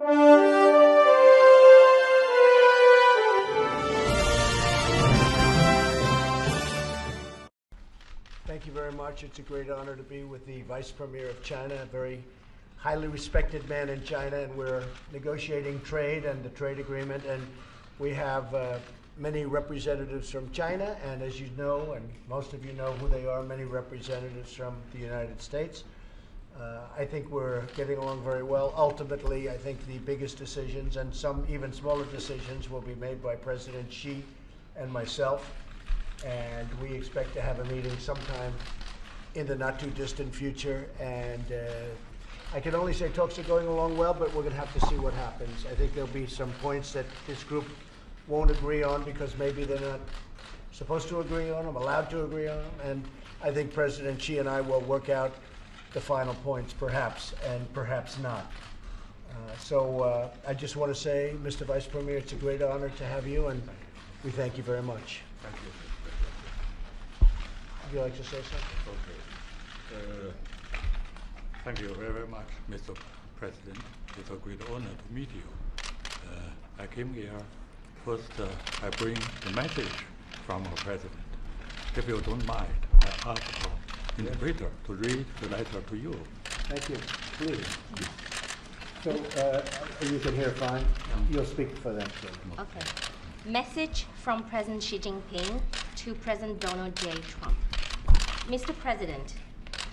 Thank you very much. It's a great honor to be with the Vice Premier of China, a very highly respected man in China, and we're negotiating trade and the trade agreement, and we have many representatives from China, and as you know, and most of you know who they are, many representatives from the United States. I think we're getting along very well. Ultimately, I think the biggest decisions and some even smaller decisions will be made by President Xi and myself, and we expect to have a meeting sometime in the not too distant future. And I can only say talks are going along well, but we're going to have to see what happens. I think there'll be some points that this group won't agree on because maybe they're not supposed to agree on them, allowed to agree on them, and I think President Xi and I will work out the final points, perhaps, and perhaps not. So I just want to say, Mr. Vice Premier, it's a great honor to have you, and we thank you very much. Thank you. Would you like to say something? Okay. Thank you very much, Mr. President. It's a great honor to meet you. I came here. First, I bring the message from our president. If you don't mind, I ask our interpreter to read the letter to you. Thank you. Please. So you can hear fine. You'll speak for them. So. Okay. Message from President Xi Jinping to President Donald J. Trump. Mr. President,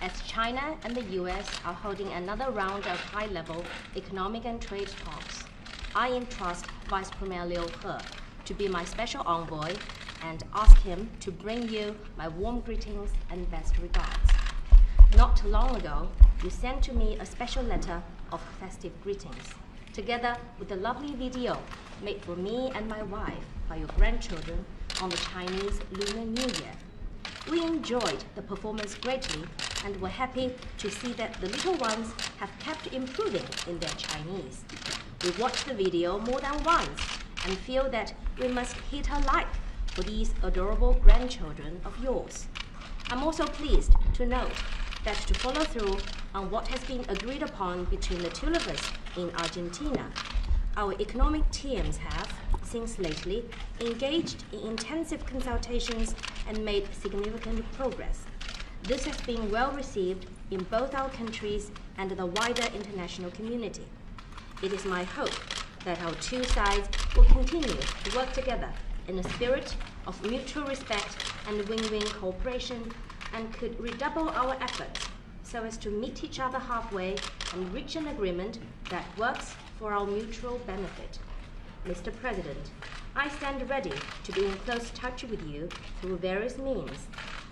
as China and the U.S. are holding another round of high-level economic and trade talks, I entrust Vice Premier Liu He to be my special envoy and ask him to bring you my warm greetings and best regards. Not long ago, you sent to me a special letter of festive greetings, together with a lovely video made for me and my wife by your grandchildren on the Chinese Lunar New Year. We enjoyed the performance greatly and were happy to see that the little ones have kept improving in their Chinese. We watched the video more than once and feel that we must hit a like for these adorable grandchildren of yours. I'm also pleased to note that to follow through on what has been agreed upon between the two of us in Argentina, our economic teams have, since lately, engaged in intensive consultations and made significant progress. This has been well received in both our countries and the wider international community. It is my hope that our two sides will continue to work together in a spirit of mutual respect and win-win cooperation, and could redouble our efforts so as to meet each other halfway and reach an agreement that works for our mutual benefit. Mr. President, I stand ready to be in close touch with you through various means.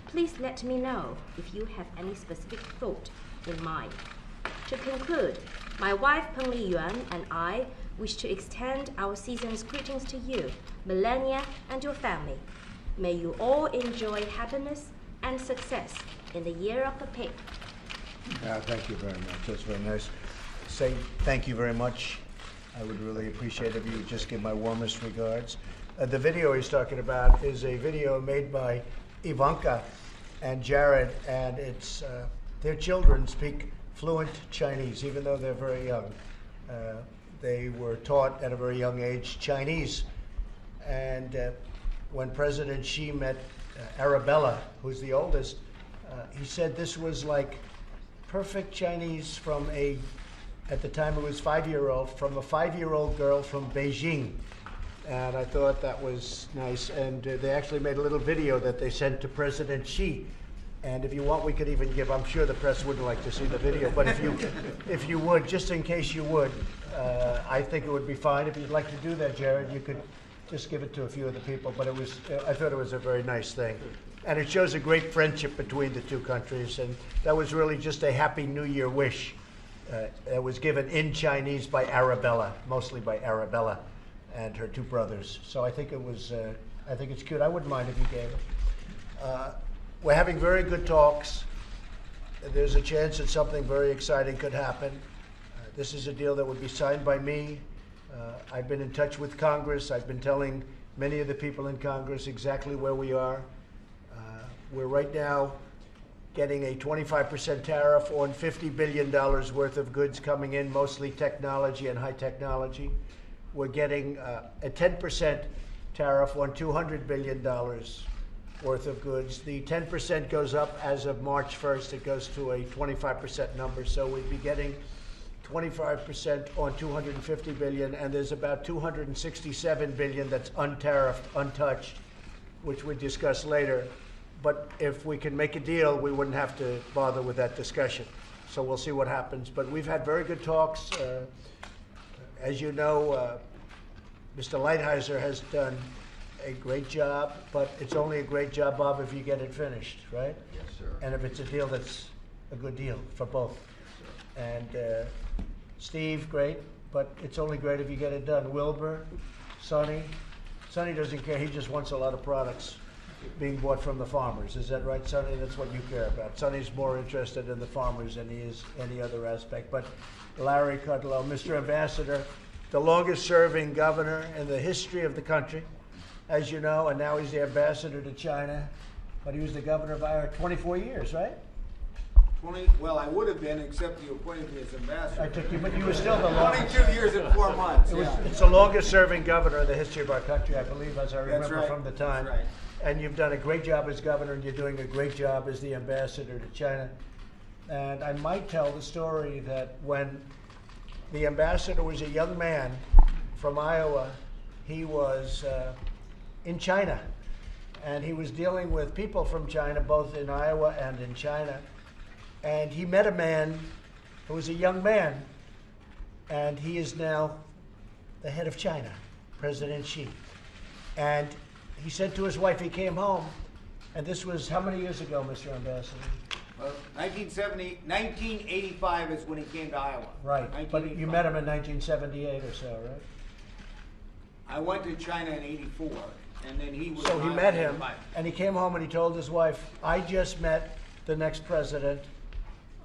Please let me know if you have any specific thought in mind. To conclude, my wife Peng Liyuan and I wish to extend our season's greetings to you, Melania, and your family. May you all enjoy happiness and success in the year of the pig. Thank you very much. That's very nice. Say thank you very much. I would really appreciate if you would just give my warmest regards. The video he's talking about is a video made by Ivanka and Jared, and it's their children speak fluent Chinese, even though they're very young. They were taught at a very young age Chinese, and when President Xi met Arabella, who's the oldest, he said this was like perfect Chinese from at the time it was 5-year-old, from a 5-year-old girl from Beijing. And I thought that was nice. And they actually made a little video that they sent to President Xi. And if you want, we could even give, I'm sure the press wouldn't like to see the video, but if you would, just in case you would, I think it would be fine. If you'd like to do that, Jared, you could just give it to a few of the people. But I thought it was a very nice thing. And it shows a great friendship between the two countries. And that was really just a Happy New Year wish. That was given in Chinese by Arabella, mostly by Arabella and her two brothers. So I think I think it's cute. I wouldn't mind if you gave it. We're having very good talks. There's a chance that something very exciting could happen. This is a deal that would be signed by me. I've been in touch with Congress. I've been telling many of the people in Congress exactly where we are. We're right now getting a 25% tariff on $50 billion worth of goods coming in, mostly technology and high technology. We're getting a 10% tariff on $200 billion worth of goods. The 10% goes up as of March 1st. It goes to a 25% number. So we'd be getting 25% on $250 billion, and there's about $267 billion that's untariffed, untouched, which we discuss later. But if we can make a deal, we wouldn't have to bother with that discussion. So we'll see what happens. But we've had very good talks. As you know, Mr. Lighthizer has done a great job, but it's only a great job, Bob, if you get it finished, right? Yes, sir. And if it's a deal that's a good deal for both. Yes, And Steve, great, but it's only great if you get it done. Wilbur, Sonny doesn't care. He just wants a lot of products being bought from the farmers. Is that right, Sonny? That's what you care about. Sonny's more interested in the farmers than he is any other aspect. But Larry Kudlow, Mr. Ambassador, the longest serving governor in the history of the country, as you know, and now he's the ambassador to China. But he was the governor of Iowa 24 years, right? 20, well, I would have been, except you appointed me as ambassador. I took you, but you were still the longest. 22 years and 4 months, It's the longest serving governor in the history of our country, I believe, as I remember right. from the time. That's right. And you've done a great job as governor, and you're doing a great job as the ambassador to China. And I might tell the story that when the ambassador was a young man from Iowa, he was in China. And he was dealing with people from China, both in Iowa and in China. And he met a man who was a young man, and he is now the head of China, President Xi. And he said to his wife, he came home, and this was how many years ago, Mr. Ambassador? Well, 1985 is when he came to Iowa. Right, but you met him in 1978 or so, right? I went to China in 84, and then he was So in he Iowa met in him, 85. and he came home and he told his wife, I just met the next president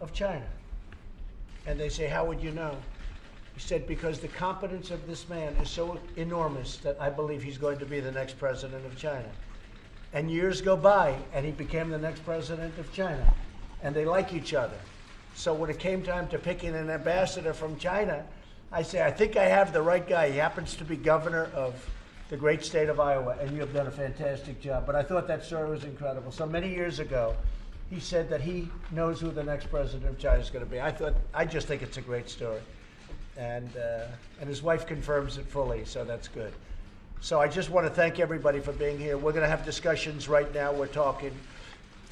of China. And they say, how would you know? He said, because the competence of this man is so enormous that I believe he's going to be the next president of China. And years go by, and he became the next president of China. And they like each other. So when it came time to picking an ambassador from China, I say, I think I have the right guy. He happens to be governor of the great state of Iowa, and you have done a fantastic job. But I thought that story was incredible. So many years ago, he said that he knows who the next president of China is going to be. I just think it's a great story. And his wife confirms it fully, so that's good. So I just want to thank everybody for being here. We're going to have discussions right now. We're talking.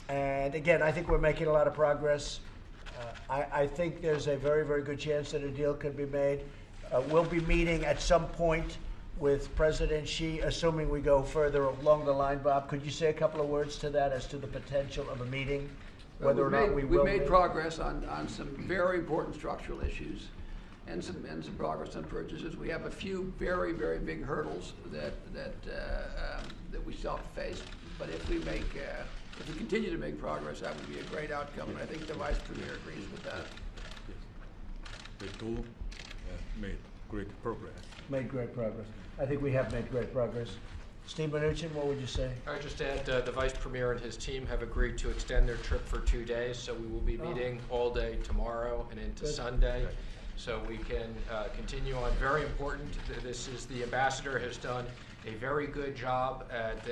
And again, I think we're making a lot of progress. I think there's a very, very good chance that a deal could be made. We'll be meeting at some point with President Xi, assuming we go further along the line. Bob, could you say a couple of words to that as to the potential of a meeting, whether or not we will? We've made progress on some very important structural issues and some progress on purchases. We have a few very, very big hurdles that we still have to face. But if we continue to make progress, that would be a great outcome. And I think the Vice Premier agrees with that. We do made great progress. Made great progress. I think we have made great progress. Steve Mnuchin, what would you say? I would just add the Vice Premier and his team have agreed to extend their trip for 2 days, so we will be meeting all day tomorrow and into Sunday. So we can continue on. Very important. This is the ambassador has done a very good job at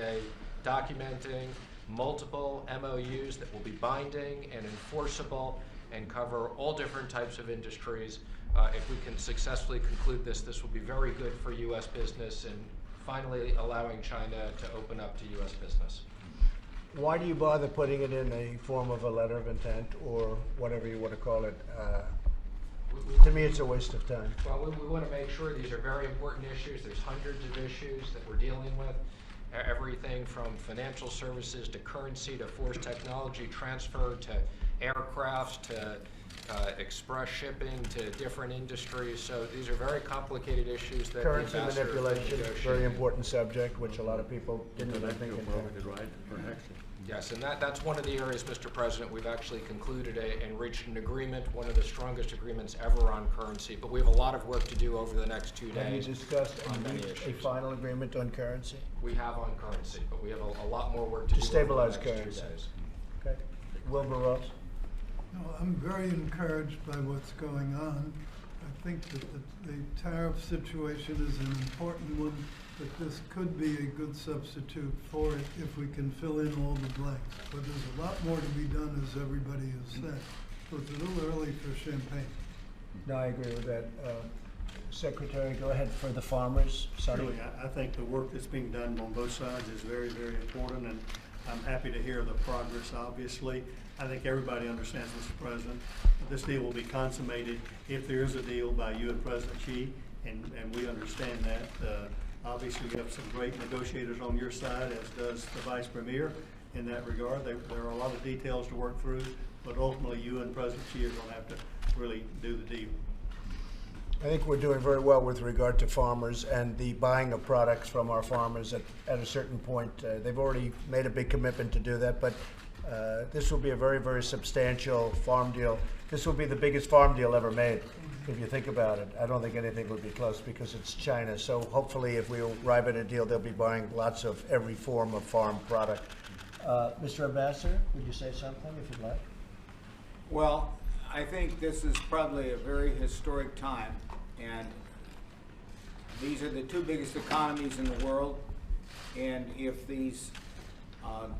documenting multiple MOUs that will be binding and enforceable and cover all different types of industries. If we can successfully conclude this will be very good for U.S. business and finally allowing China to open up to U.S. business. Why do you bother putting it in a form of a letter of intent or whatever you want to call it? To me, it's a waste of time. Well, we want to make sure these are very important issues. There's hundreds of issues that we're dealing with. Everything from financial services to currency to forced technology transfer to aircrafts to express shipping to different industries. So these are very complicated issues that Currency the ambassador manipulation, very important subject, which a lot of people didn't even think Intellectual into. property right protection. Yes, and that's one of the areas, Mr. President, we've actually concluded and reached an agreement, one of the strongest agreements ever on currency. But we have a lot of work to do over the next 2 Have you days. discussed on and many reached a issues. final agreement on currency? We have on currency, but we have a lot more work to do stabilize over the next currency. 2 days. Okay. Wilbur Ross? No, I'm very encouraged by what's going on. I think that the tariff situation is an important one, but this could be a good substitute for it if we can fill in all the blanks. But there's a lot more to be done, as everybody has said. So it's a little early for champagne. No, I agree with that. Secretary, go ahead for the farmers. Sonny? Really, I think the work that's being done on both sides is very, very important, and I'm happy to hear the progress, obviously. I think everybody understands, Mr. President, that this deal will be consummated if there is a deal by you and President Xi, and we understand that. Obviously, you have some great negotiators on your side, as does the Vice Premier in that regard. There are a lot of details to work through, but ultimately you and President Xi are going to have to really do the deal. I think we're doing very well with regard to farmers and the buying of products from our farmers at a certain point. They've already made a big commitment to do that, but this will be a very, very substantial farm deal. This will be the biggest farm deal ever made, if you think about it. I don't think anything would be close because it's China. So hopefully if we arrive at a deal, they'll be buying lots of every form of farm product. Mr. Ambassador, would you say something if you'd like? Well, I think this is probably a very historic time, and these are the two biggest economies in the world, and if these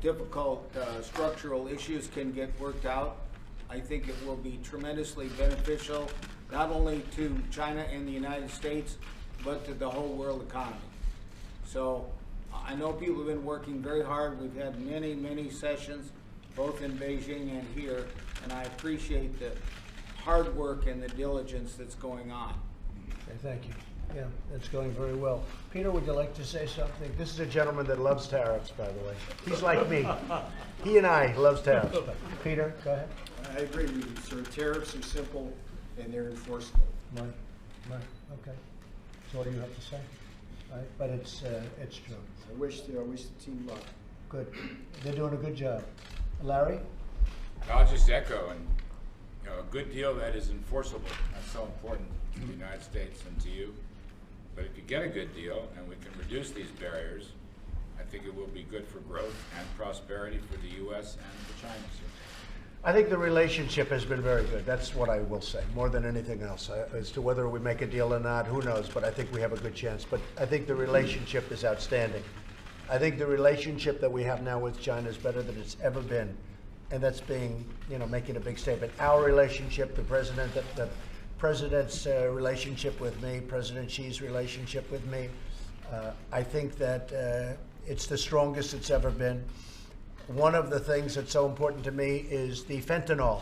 difficult structural issues can get worked out, I think it will be tremendously beneficial, not only to China and the United States, but to the whole world economy. So I know people have been working very hard. We've had many, many sessions, both in Beijing and here, and I appreciate the hard work and the diligence that's going on. Okay, thank you. Yeah, it's going very well. Peter, would you like to say something? This is a gentleman that loves tariffs, by the way. He's like me. He and I loves tariffs. Peter, go ahead. I agree with you, sir. Tariffs are simple and they're enforceable. Right, okay. That's all you have to say, right? But it's true. I wish the team luck. Good. They're doing a good job. Larry? I'll just echo, and a good deal that is enforceable. That's so important to the United States and to you. But if you get a good deal and we can reduce these barriers, I think it will be good for growth and prosperity for the U.S. and for China. I think the relationship has been very good. That's what I will say, more than anything else. As to whether we make a deal or not, who knows, but I think we have a good chance. But I think the relationship is outstanding. I think the relationship that we have now with China is better than it's ever been. And that's being, making a big statement. Our relationship, the president's relationship with me, President Xi's relationship with me, I think that it's the strongest it's ever been. One of the things that's so important to me is the fentanyl.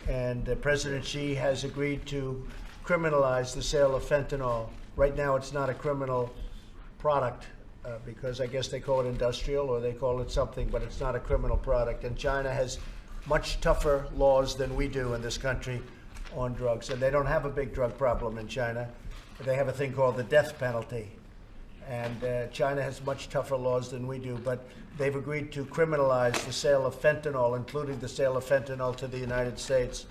And President Xi has agreed to criminalize the sale of fentanyl. Right now it's not a criminal product because I guess they call it industrial or they call it something, but it's not a criminal product. And China has much tougher laws than we do in this country on drugs. And they don't have a big drug problem in China. They have a thing called the death penalty. And China has much tougher laws than we do, but they've agreed to criminalize the sale of fentanyl, including the sale of fentanyl to the United States.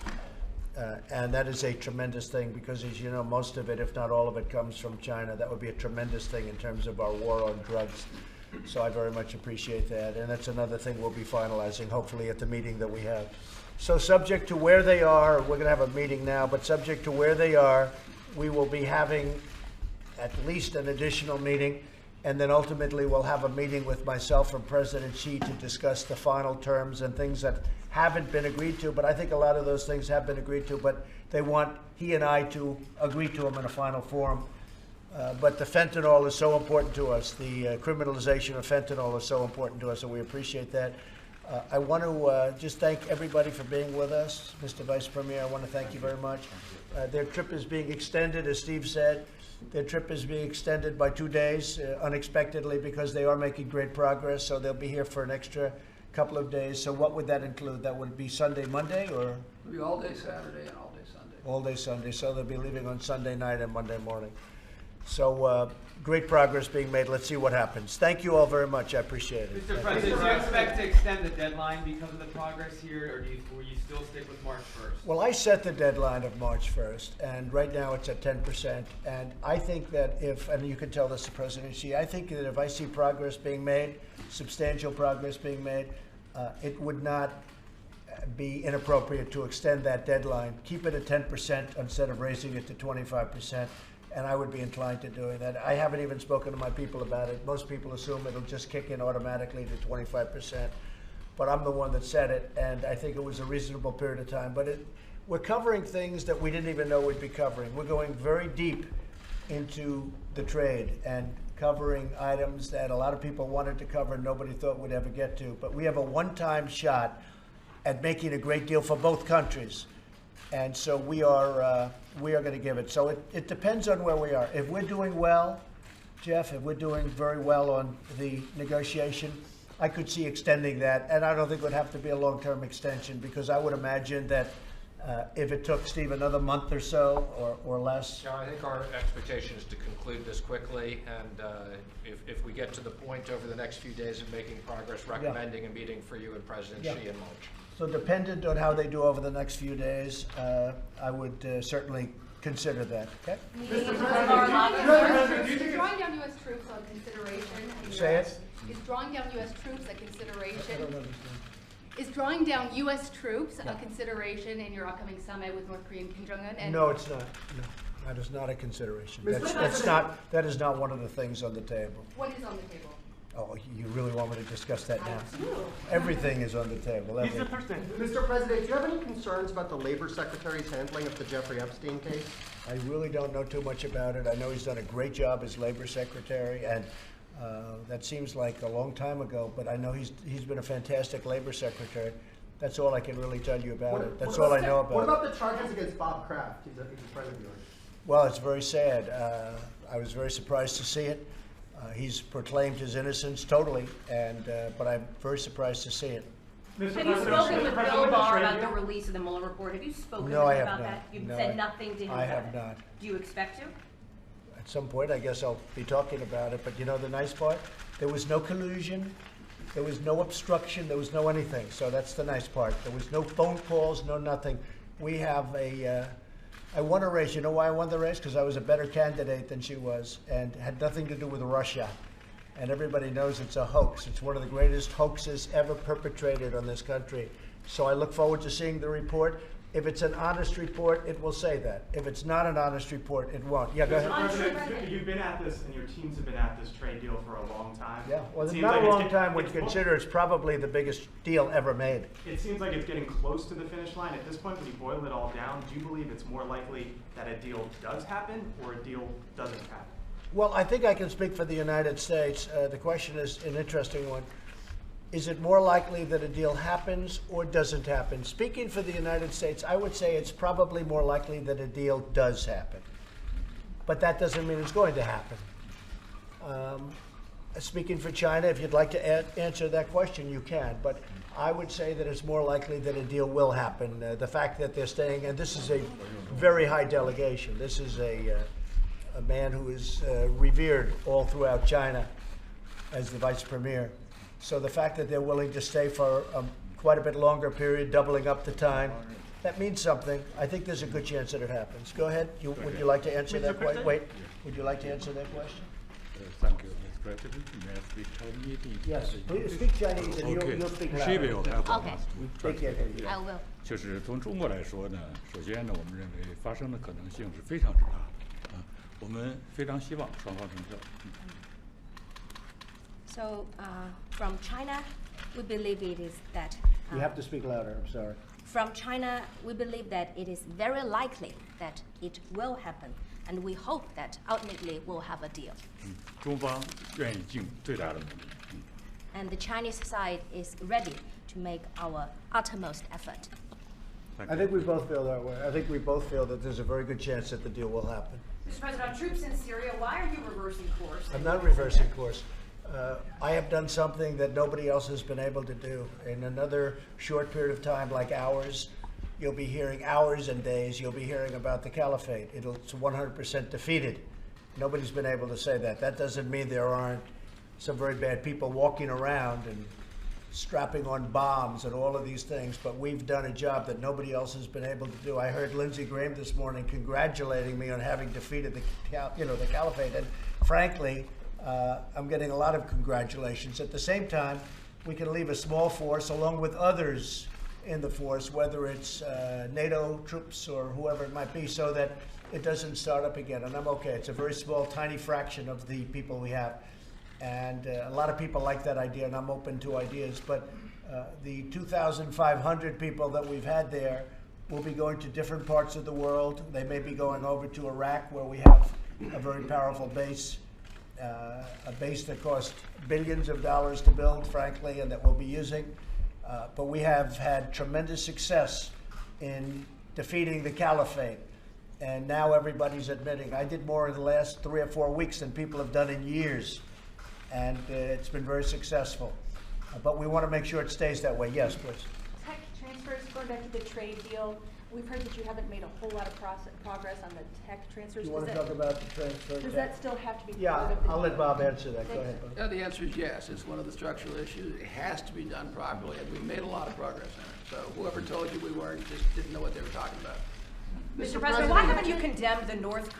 And that is a tremendous thing because, as you know, most of it, if not all of it, comes from China. That would be a tremendous thing in terms of our war on drugs. So I very much appreciate that. And that's another thing we'll be finalizing, hopefully, at the meeting that we have. So subject to where they are, we're going to have a meeting now, but subject to where they are, we will be having at least an additional meeting, and then ultimately we'll have a meeting with myself and President Xi to discuss the final terms and things that haven't been agreed to, but I think a lot of those things have been agreed to, but they want he and I to agree to them in a final form. But the fentanyl is so important to us. The criminalization of fentanyl is so important to us, and we appreciate that. I want to just thank everybody for being with us. Mr. Vice Premier, I want to thank you very much. Their trip is being extended, as Steve said. Their trip is being extended by 2 days unexpectedly because they are making great progress, so they'll be here for an extra couple of days. So what would that include? That would be Sunday, Monday, or? It'll be all day Saturday and all day Sunday. All day Sunday, so they'll be leaving on Sunday night and Monday morning. So great progress being made. Let's see what happens. Thank you all very much. I appreciate it. Mr. President, do you expect to extend the deadline because of the progress here, or will you still stick with March 1st? Well, I set the deadline of March 1st, and right now it's at 10%. And I think that if, and you can tell this to President Xi, I think that if I see progress being made, substantial progress being made, it would not be inappropriate to extend that deadline. Keep it at 10% instead of raising it to 25%, and I would be inclined to doing that. I haven't even spoken to my people about it. Most people assume it'll just kick in automatically to 25%, but I'm the one that said it, and I think it was a reasonable period of time. But we're covering things that we didn't even know we'd be covering. We're going very deep into the trade and covering items that a lot of people wanted to cover and nobody thought we'd ever get to. But we have a one-time shot at making a great deal for both countries. And so we are going to give it. So it depends on where we are. If we're doing well, Jeff, if we're doing very well on the negotiation, I could see extending that. And I don't think it would have to be a long-term extension, because I would imagine that if it took, Steve, another month or so or less. No, I think our expectation is to conclude this quickly, and if we get to the point over the next few days of making progress, recommending a meeting for you and President Xi in March. So dependent on how they do over the next few days, I would certainly consider that. Okay? Is drawing down U.S. troops on consideration? Say it. Is drawing down U.S. troops a consideration? I don't understand. Is drawing down U.S. troops a consideration in your upcoming summit with North Korean Kim Jong-un? No, it's not. No, that is not a consideration. That is not one of the things on the table. What is on the table? Oh, you really want me to discuss that now? Absolutely. Everything is on the table. Mr. President, do you have any concerns about the Labor Secretary's handling of the Jeffrey Epstein case? I really don't know too much about it. I know he's done a great job as Labor Secretary, and that seems like a long time ago, but I know he's been a fantastic Labor Secretary. That's all I can really tell you about it. That's all I know about it. What about the charges against Bob Kraft? He's a friend of yours. Well, it's very sad. I was very surprised to see it. He's proclaimed his innocence totally, but I'm very surprised to see it. Have you spoken with Bill Barr about the release of the Mueller report? Have you spoken No, I have about not. that? You've No, said nothing to him I about have it? not. Do you expect to? At some point, I guess I'll be talking about it. But you know the nice part? There was no collusion. There was no obstruction. There was no anything. So that's the nice part. There was no phone calls, no nothing. We have I won a race. You know why I won the race? Because I was a better candidate than she was, and had nothing to do with Russia. And everybody knows it's a hoax. It's one of the greatest hoaxes ever perpetrated on this country. So I look forward to seeing the report. If it's an honest report, it will say that. If it's not an honest report, it won't. Yeah, go ahead. Mr. President, you've been at this, and your teams have been at this trade deal for a long time. Yeah, well, not a long time when you consider it's probably the biggest deal ever made. It seems like it's getting close to the finish line. At this point, when you boil it all down, do you believe it's more likely that a deal does happen or a deal doesn't happen? Well, I think I can speak for the United States. The question is an interesting one. Is it more likely that a deal happens or doesn't happen? Speaking for the United States, I would say it's probably more likely that a deal does happen. But that doesn't mean it's going to happen. Speaking for China, if you'd like to answer that question, you can. But I would say that it's more likely that a deal will happen. The fact that they're staying, and this is a very high delegation. This is a man who is revered all throughout China as the vice premier. So the fact that they're willing to stay for quite a bit longer period, doubling up the time, that means something. I think there's a good chance that it happens. Go ahead. Would you like to answer that question? Wait. Would you like to answer that question? Thank you, Mr. President. May I speak Chinese? Yes. Please speak Chinese and you'll speak louder. She will have Okay. Take care. I will. 就是从中国来说呢，首先呢，我们认为发生的可能性是非常之大的，我们非常希望双方成效。So, from China, we believe it is that. You have to speak louder. I'm sorry. From China, we believe that it is very likely that it will happen, and we hope that ultimately we'll have a deal. 中方愿意尽最大的努力。 And the Chinese side is ready to make our uttermost effort. I think we both feel that way. I think we both feel that there's a very good chance that the deal will happen. Mr. President, on troops in Syria, why are you reversing course? I'm not reversing course. I have done something that nobody else has been able to do. In another short period of time, like hours, you'll be hearing hours and days, you'll be hearing about the caliphate. It's 100% defeated. Nobody's been able to say that. That doesn't mean there aren't some very bad people walking around and strapping on bombs and all of these things, but we've done a job that nobody else has been able to do. I heard Lindsey Graham this morning congratulating me on having defeated the caliphate, and frankly, I'm getting a lot of congratulations. At the same time, we can leave a small force along with others in the force, whether it's NATO troops or whoever it might be, so that it doesn't start up again. And I'm okay. It's a very small, tiny fraction of the people we have. And a lot of people like that idea, and I'm open to ideas. But the 2,500 people that we've had there will be going to different parts of the world. They may be going over to Iraq, where we have a very powerful base, a base that cost billions of dollars to build, frankly, and that we'll be using. But we have had tremendous success in defeating the caliphate. And now everybody's admitting, I did more in the last 3 or 4 weeks than people have done in years. And it's been very successful. But we want to make sure it stays that way. Yes, please. Tech transfers, going back to the trade deal, we've heard that you haven't made a whole lot of progress on the tech transfers. You want to talk about the transfer? Does that still have to be part Yeah, of the I'll let Bob answer that. Go ahead, Bob. Yeah, the answer is yes. It's one of the structural issues. It has to be done properly, and we've made a lot of progress in it. So whoever told you we weren't just didn't know what they were talking about. Mr. President, why haven't you condemned the North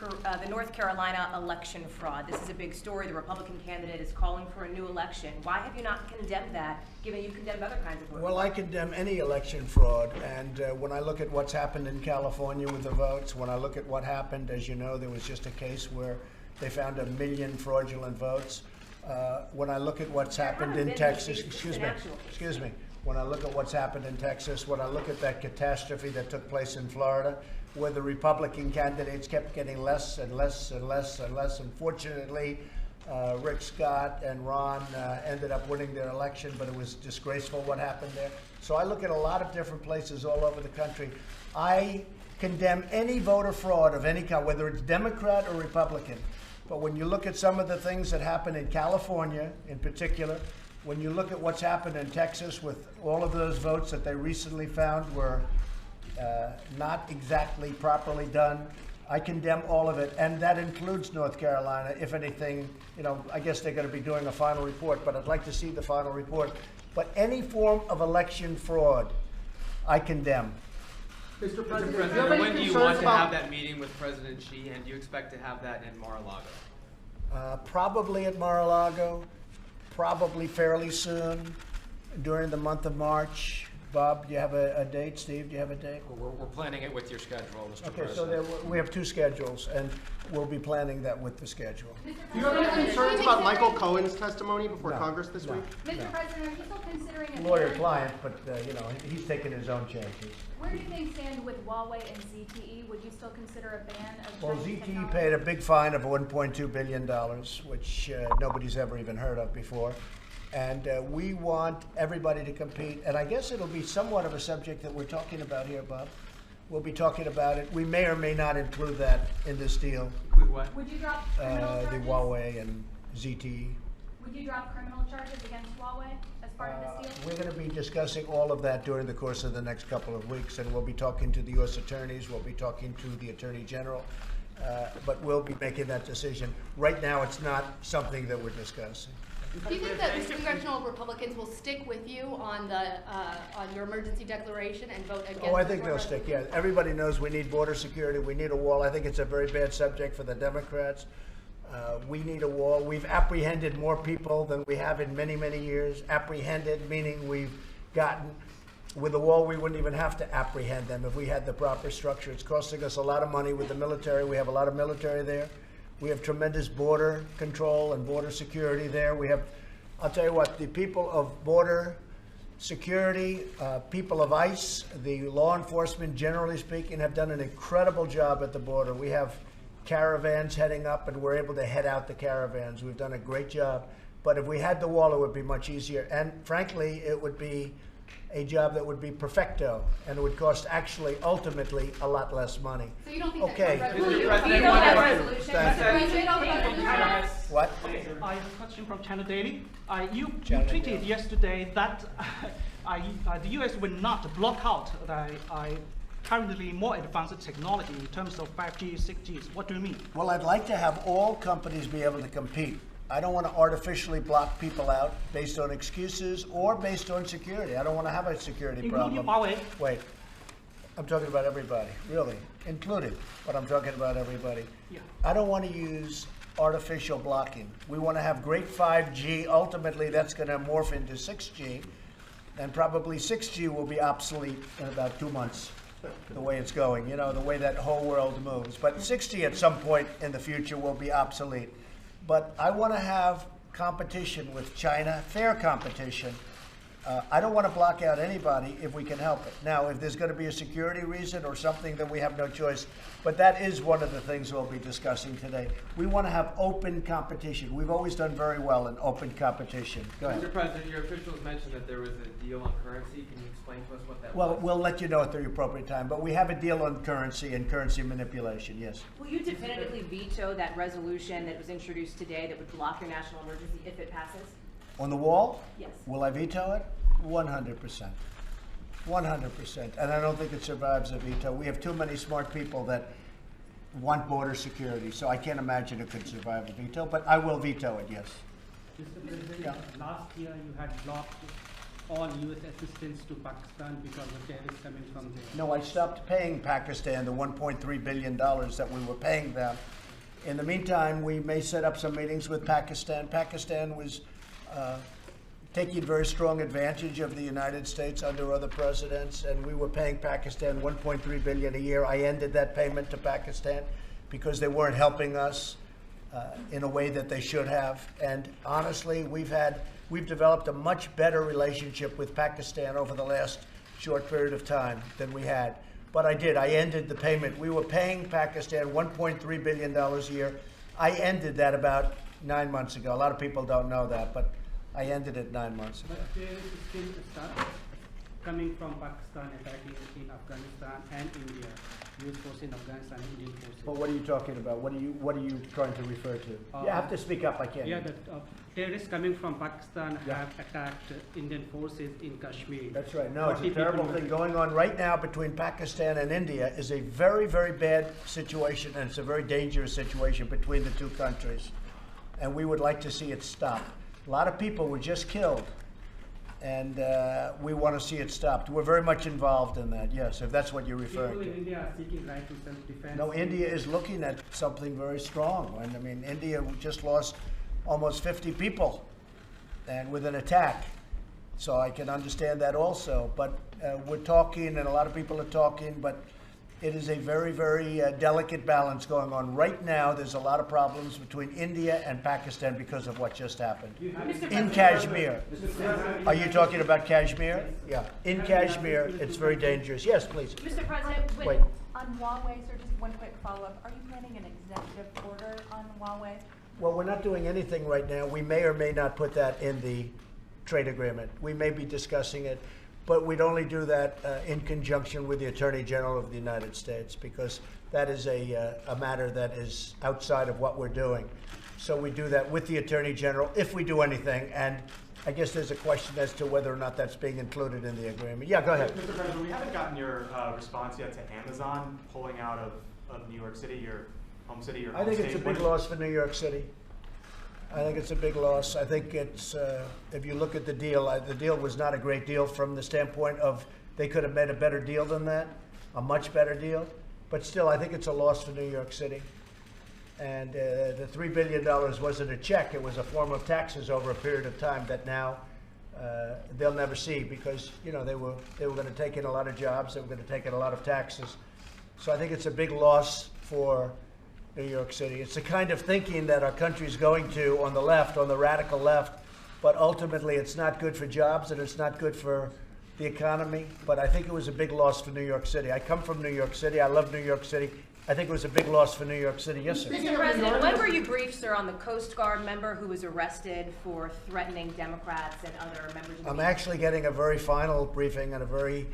Carolina election fraud? This is a big story. The Republican candidate is calling for a new election. Why have you not condemned that, given you condemned other kinds of votes? Well, I condemn any election fraud. And when I look at what's happened in California with the votes, when I look at what happened, as you know, there was just a case where they found 1 million fraudulent votes. When I look at what's happened in Texas, excuse me, when I look at what's happened in Texas, when I look at that catastrophe that took place in Florida, where the Republican candidates kept getting less and less and less and less. Unfortunately, Rick Scott and Ron ended up winning their election, but it was disgraceful what happened there. So I look at a lot of different places all over the country. I condemn any voter fraud of any kind, whether it's Democrat or Republican. But when you look at some of the things that happened in California in particular, when you look at what's happened in Texas with all of those votes that they recently found were not exactly properly done, I condemn all of it, and that includes North Carolina. If anything, you know, I guess they're going to be doing a final report, but I'd like to see the final report. But any form of election fraud, I condemn. Mr. President, when do you want to have that meeting with President Xi, and do you expect to have that in Mar-a-Lago? Probably at Mar-a-Lago, probably fairly soon, during the month of March. Bob, do you have a date? Steve, do you have a date? We're planning it with your schedule, Mr. Okay, President. so we have 2 schedules, and we'll be planning that with the schedule. Do you have any concerns about Michael Cohen's testimony before Congress this week? Mr. President, are you still considering a Lawyer-client, but you know, he's taking his own chances. Where do you think stand with Huawei and Zte? Would you still consider a ban of Well, Chinese Zte technology? paid a big fine of $1.2 billion, which nobody's ever even heard of before. And we want everybody to compete. And I guess it'll be somewhat of a subject that we're talking about here, Bob. We'll be talking about it. We may or may not include that in this deal. What? Would you drop criminal The charges? Huawei and Zte. Would you drop criminal charges against Huawei as part of this deal? We're going to be discussing all of that during the course of the next couple of weeks, and we'll be talking to the U.S. attorneys, we'll be talking to the Attorney General, but we'll be making that decision. Right now, it's not something that we're discussing. Do you think that the congressional Republicans will stick with you on your emergency declaration and vote against? Oh, I think they'll stick, yeah. Everybody knows we need border security, we need a wall. I think it's a very bad subject for the Democrats. We need a wall. We've apprehended more people than we have in many, many years. Apprehended, meaning we've gotten, with a wall, we wouldn't even have to apprehend them if we had the proper structure. It's costing us a lot of money with the military. We have a lot of military there. We have tremendous border control and border security there. We have, I'll tell you what, the people of border security, people of ICE, the law enforcement, generally speaking, have done an incredible job at the border. We have caravans heading up, and we're able to head out the caravans. We've done a great job. But if we had the wall, it would be much easier. And frankly, it would be a job that would be perfecto, and it would cost actually, ultimately, a lot less money. So you don't think okay. that's Mr. You President, don't have a one resolution? Thank you. What? I have a question from China Daily. You China tweeted Daily. yesterday that the U.S. will not block out the currently more advanced technology in terms of 5G, 6G. What do you mean? Well, I'd like to have all companies be able to compete. I don't want to artificially block people out based on excuses or based on security. I don't want to have a security Including problem. Huawei? Wait, I'm talking about everybody, really, included, but I'm talking about everybody. Yeah. I don't want to use artificial blocking. We want to have great 5G. Ultimately, that's going to morph into 6G. And probably 6G will be obsolete in about 2 months, the way it's going, you know, the way that whole world moves. But 6G at some point in the future will be obsolete. But I want to have competition with China, fair competition. I don't want to block out anybody if we can help it. Now, if there's going to be a security reason or something, then we have no choice. But that is one of the things we'll be discussing today. We want to have open competition. We've always done very well in open competition. Go ahead. Mr. President, your officials mentioned that there was a deal on currency. Can you explain to us what that was? Well, we'll let you know at the appropriate time. But we have a deal on currency and currency manipulation, yes. Will you definitively veto that resolution that was introduced today that would block your national emergency if it passes? On the wall? Yes. Will I veto it? 100%. 100%. And I don't think it survives a veto. We have too many smart people that want border security, so I can't imagine it could survive a veto, but I will veto it, yes. Mr. President, last year you had blocked all U.S. assistance to Pakistan because of terrorists coming from there. No, I stopped paying Pakistan the $1.3 billion that we were paying them. In the meantime, we may set up some meetings with Pakistan. Pakistan was taking very strong advantage of the United States under other presidents, and we were paying Pakistan $1.3 billion a year. I ended that payment to Pakistan because they weren't helping us in a way that they should have. And honestly, we've developed a much better relationship with Pakistan over the last short period of time than we had. But I ended the payment. We were paying Pakistan $1.3 billion a year. I ended that about 9 months ago. A lot of people don't know that, but I ended it 9 months ago. But there is still stuff coming from Pakistan attacking in Afghanistan and India. U.S. forces in Afghanistan and Indian forces. But what are you talking about? What are you trying to refer to? You have to speak up. I can't. Yeah, the terrorists coming from Pakistan have attacked Indian forces in Kashmir. That's right. No, it's a terrible thing going on right now between Pakistan and India. Is a very, very bad situation, and it's a very dangerous situation between the two countries. And we would like to see it stop. A lot of people were just killed, and we want to see it stopped. We're very much involved in that, yes, if that's what you're referring People in to. India are seeking right to self-defense. No, India is looking at something very strong. And I mean, India just lost almost 50 people and with an attack. So I can understand that also. But we're talking, and a lot of people are talking, but it is a very, very delicate balance going on. Right now, there's a lot of problems between India and Pakistan because of what just happened. In Kashmir. Are you talking about Kashmir? Yeah. In Kashmir, it's very dangerous. Yes, please. Mr. President, Wait. On Huawei, sir, just one quick follow-up. Are you planning an executive order on Huawei? Well, we're not doing anything right now. We may or may not put that in the trade agreement. We may be discussing it. But we'd only do that in conjunction with the Attorney General of the United States, because that is a matter that is outside of what we're doing. So we do that with the Attorney General if we do anything. And I guess there's a question as to whether or not that's being included in the agreement. Yeah, go ahead. Mr. President, we haven't gotten your response yet to Amazon pulling out of New York City, your home city, your home I think state. it's a big loss for New York City. I think it's a big loss. I think it's, if you look at the deal was not a great deal from the standpoint of they could have made a better deal than that, a much better deal. But still, I think it's a loss for New York City. And the $3 billion wasn't a check. It was a form of taxes over a period of time that now they'll never see, because, you know, they were going to take in a lot of jobs. They were going to take in a lot of taxes. So I think it's a big loss for New York City. It's the kind of thinking that our country is going to on the left, on the radical left, but ultimately it's not good for jobs and it's not good for the economy. But I think it was a big loss for New York City. I come from New York City. I love New York City. I think it was a big loss for New York City. Yes, sir. Mr. President, when were you briefed, sir, on the Coast Guard member who was arrested for threatening Democrats and other members of the I'm actually getting a very final briefing and a very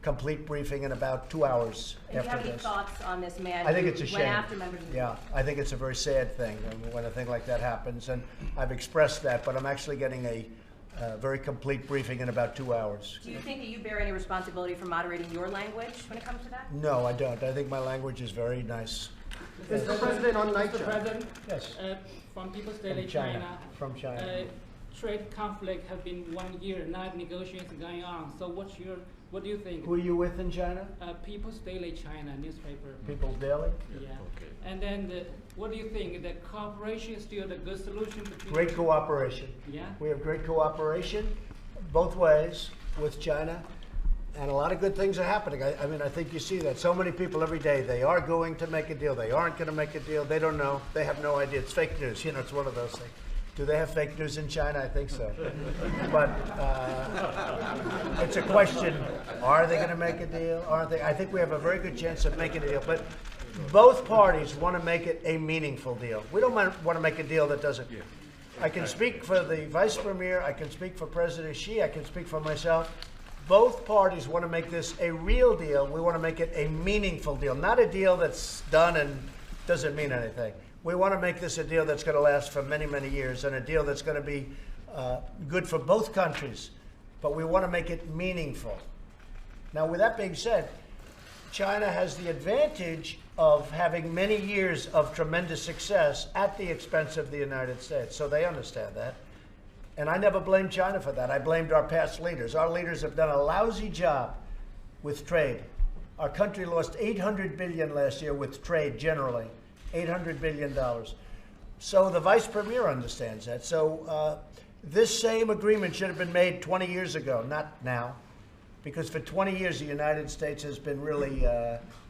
complete briefing in about 2 hours and after do you have any this. thoughts on this man I think who it's a went shame. after members of the Yeah, I think it's a very sad thing when a thing like that happens, and I've expressed that, but I'm actually getting a very complete briefing in about 2 hours. Do you think that you bear any responsibility for moderating your language when it comes to that? No, I don't. I think my language is very nice. Mr. President, on night Mr. President, yes. From People's Daily From China. China. From China. Trade conflict have been 1 year, now negotiations going on. So what do you think? Who are you with in China? People's Daily China newspaper. People's Daily? Yeah. Okay. And then what do you think? The cooperation is still the good solution between Great cooperation. Yeah. We have great cooperation both ways. with China, and a lot of good things are happening. I mean, I think you see that. So many people every day, they are going to make a deal, they aren't going to make a deal, they don't know, they have no idea. It's fake news, you know, it's one of those things. Do they have fake news in China? I think so. But it's a question, are they going to make a deal? Aren't they? I think we have a very good chance of making a deal. But both parties want to make it a meaningful deal. We don't want to make a deal that doesn't. I can speak for the Vice Premier, I can speak for President Xi, I can speak for myself. Both parties want to make this a real deal. We want to make it a meaningful deal, not a deal that's done and doesn't mean anything. We want to make this a deal that's going to last for many, many years, and a deal that's going to be good for both countries, but we want to make it meaningful. Now, with that being said, China has the advantage of having many years of tremendous success at the expense of the United States, so they understand that. And I never blamed China for that. I blamed our past leaders. Our leaders have done a lousy job with trade. Our country lost $800 billion last year with trade generally. $800 billion. So the Vice Premier understands that. So this same agreement should have been made 20 years ago, not now. Because for 20 years, the United States has been really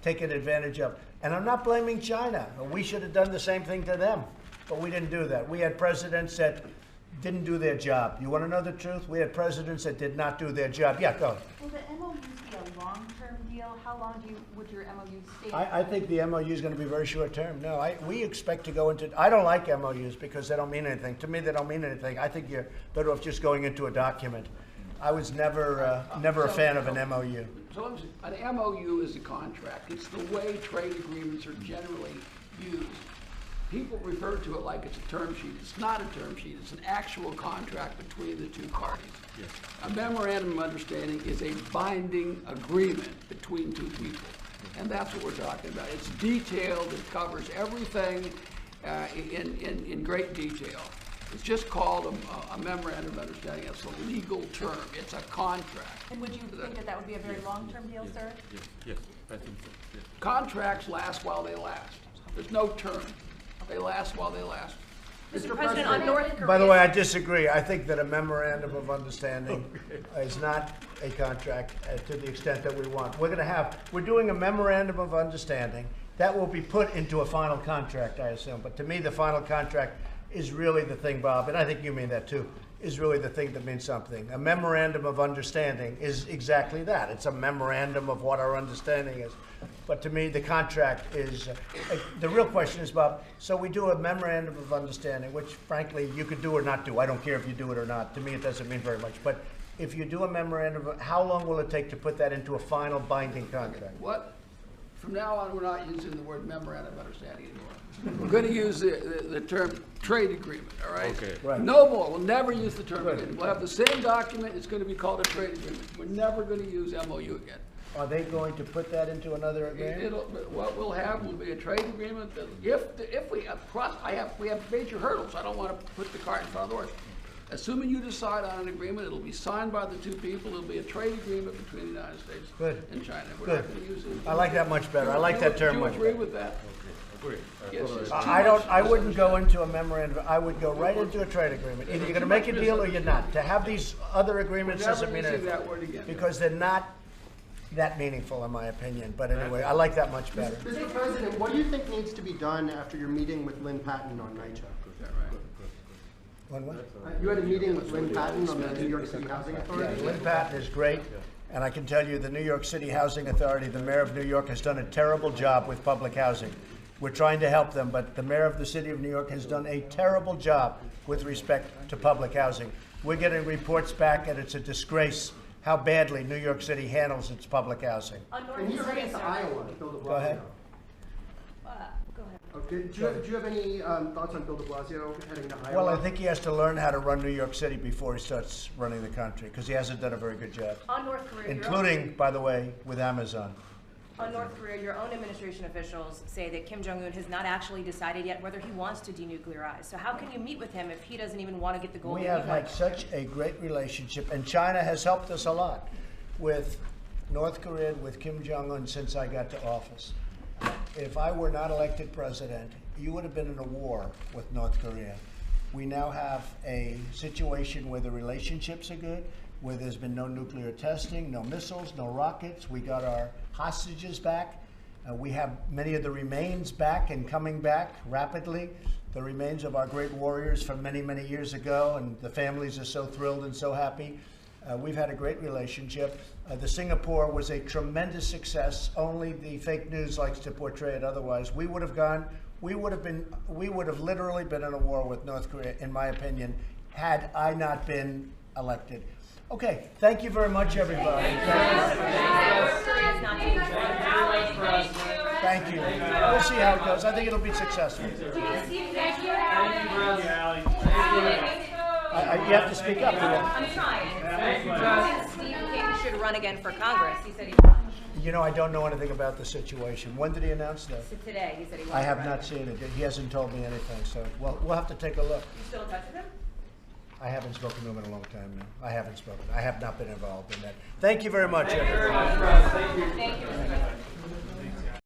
taken advantage of. And I'm not blaming China. We should have done the same thing to them, but we didn't do that. We had presidents that didn't do their job. You want to know the truth? We had presidents that did not do their job. Yeah, go. Will the MOUs be a long-term deal? How long would your MOU stay? I think the MOU is going to be very short-term. No, we expect to go into. I don't like MOUs because they don't mean anything. To me, they don't mean anything. I think you're better off just going into a document. I was never a fan of an MOU. So an MOU is a contract. It's the way trade agreements are generally used. People refer to it like it's a term sheet. It's not a term sheet. It's an actual contract between the two parties. Yes. A memorandum of understanding is a binding agreement between two people. And that's what we're talking about. It's detailed. It covers everything in great detail. It's just called a memorandum of understanding. It's a legal term. It's a contract. And would you think that that would be a very long-term deal, sir? Yes, I think so. Yes. Contracts last while they last. There's no term. They last while they last. Mr. President, on North Korea. By the way, I disagree. I think that a memorandum of understanding is not a contract to the extent that we want. We're doing a memorandum of understanding that will be put into a final contract, I assume. But to me, the final contract is really the thing, Bob, and I think you mean that too, is really the thing that means something. A memorandum of understanding is exactly that. It's a memorandum of what our understanding is. But to me, the contract is, the real question is, Bob, so we do a memorandum of understanding, which frankly, you could do or not do. I don't care if you do it or not. To me, it doesn't mean very much. But if you do a memorandum, how long will it take to put that into a final binding contract? What? From now on, we're not using the word memorandum of understanding anymore. We're going to use the term trade agreement, all right? Okay. Right. No more. We'll never use the term agreement. We'll have the same document. It's going to be called a trade agreement. We're never going to use MOU again. Are they going to put that into another agreement? What we'll have will be a trade agreement. That if we have major hurdles. I don't want to put the cart in front of the horse. Assuming you decide on an agreement, it'll be signed by the two people. It'll be a trade agreement between the United States and China. We're not going to use it. I like that much better. I like that term much better. Do you agree with that? Agree. Yes, I wouldn't go into a memorandum. I would go right into a trade agreement. Either you're going to make a deal or you're not. To have these other agreements doesn't mean anything. That word again. Because they're not that meaningful in my opinion. But anyway, I like that much better. Mr. President, what do you think needs to be done after your meeting with Lynn Patton on NYCHA? Is that right? You had a meeting with Lynn Patton on the New York City Housing Authority? Yeah, Lynn Patton is great. And I can tell you the New York City Housing Authority, the mayor of New York, has done a terrible job with public housing. We're trying to help them, but the mayor of the city of New York has done a terrible job with respect to public housing. We're getting reports back, and it's a disgrace how badly New York City handles its public housing. And you're heading to Iowa to build a Blasio. Go ahead. Go ahead. Okay. Do you have any thoughts on Bill de Blasio heading to Iowa? Well, I think he has to learn how to run New York City before he starts running the country, because he hasn't done a very good job. On North Korea, including, by the way, with Amazon. On North Korea, your own administration officials say that Kim Jong-un has not actually decided yet whether he wants to denuclearize. So how can you meet with him if he doesn't even want to get the gold? We have had such a great relationship, and China has helped us a lot with North Korea, with Kim Jong-un since I got to office. If I were not elected president, you would have been in a war with North Korea. We now have a situation where the relationships are good. where there's been no nuclear testing, no missiles, no rockets. We got our hostages back. We have many of the remains back and coming back rapidly. The remains of our great warriors from many, many years ago, and the families are so thrilled and so happy. We've had a great relationship. The Singapore was a tremendous success. Only the fake news likes to portray it otherwise. We would have literally been in a war with North Korea, in my opinion, had I not been elected. Okay, thank you very much, everybody. Thank you. We'll see how it goes. I think it'll be successful. You have to speak up. I'm trying. Steve King should run again for Congress. He said he. You know, I don't know anything about the situation. When did he announce that? So today, he said he. I have not seen it. He hasn't told me anything. So, well, we'll have to take a look. You still in touch with him? I haven't spoken to him in a long time now. I haven't spoken. I have not been involved in that. Thank you very much. Thank you.